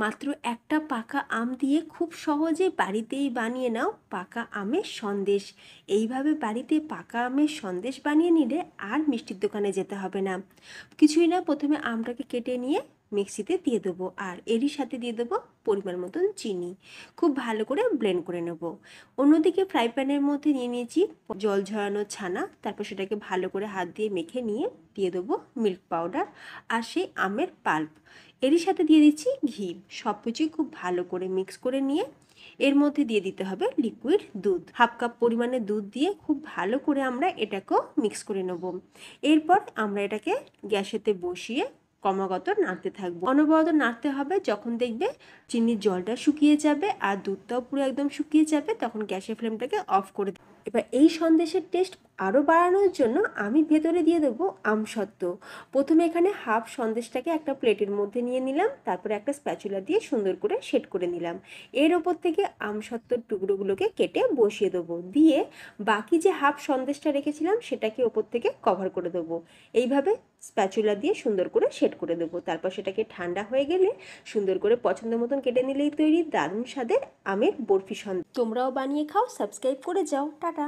মাত্র একটা পাকা আম দিয়ে খুব সহজে বাড়িতেই বানিয়ে নাও পাকা আমের সন্দেশ। এইভাবে বাড়িতে পাকা আমের সন্দেশ বানিয়ে নিলে আর মিষ্টির দোকানে যেতে হবে না। কিছুই না, প্রথমে আমটাকে কেটে নিয়ে মিক্সিতে দিয়ে দেবো, আর এরই সাথে দিয়ে দেবো পরিমাণ মতন চিনি। খুব ভালো করে ব্লেন্ড করে নেব। অন্যদিকে ফ্রাই প্যানের মধ্যে নিয়ে নিয়েছি জল ঝরানো ছানা, তারপর সেটাকে ভালো করে হাত দিয়ে মেখে নিয়ে দিয়ে দেবো মিল্ক পাউডার আর সেই আমের পাল্প। এরই সাথে দিয়ে দিচ্ছি ঘি। সব কিছুই খুব ভালো করে মিক্স করে নিয়ে এর মধ্যে দিয়ে দিতে হবে লিকুইড দুধ। হাফ কাপ পরিমাণে দুধ দিয়ে খুব ভালো করে আমরা এটাকেও মিক্স করে নেব। এরপর আমরা এটাকে গ্যাসেতে বসিয়ে ক্রমাগত নাড়তে থাকবো। অনবরত নাড়তে হবে। যখন দেখবে চিনির জলটা শুকিয়ে যাবে আর দুধটাও পুরো একদম শুকিয়ে যাবে, তখন গ্যাসের ফ্লেমটাকে অফ করে দেবো। এবার এই সন্দেশের টেস্ট আরও বাড়ানোর জন্য আমি ভেতরে দিয়ে দেবো আমসত্ত্ব। প্রথমে এখানে হাফ সন্দেশটাকে একটা প্লেটের মধ্যে নিয়ে নিলাম, তারপরে একটা স্প্যাচুলা দিয়ে সুন্দর করে সেট করে নিলাম। এর ওপর থেকে আমসত্ত্বর টুকরোগুলোকে কেটে বসিয়ে দেবো, দিয়ে বাকি যে হাফ সন্দেশটা রেখেছিলাম সেটাকে ওপর থেকে কভার করে দেবো। এইভাবে স্প্যাচুলা দিয়ে সুন্দর করে সেট করে দেবো। তারপর সেটাকে ঠান্ডা হয়ে গেলে সুন্দর করে পছন্দ মতন কেটে নিলেই তৈরি দারুণ স্বাদের আমের বরফি সন্দেশ। তোমরাও বানিয়ে খাও, সাবস্ক্রাইব করে যাও। টাটা।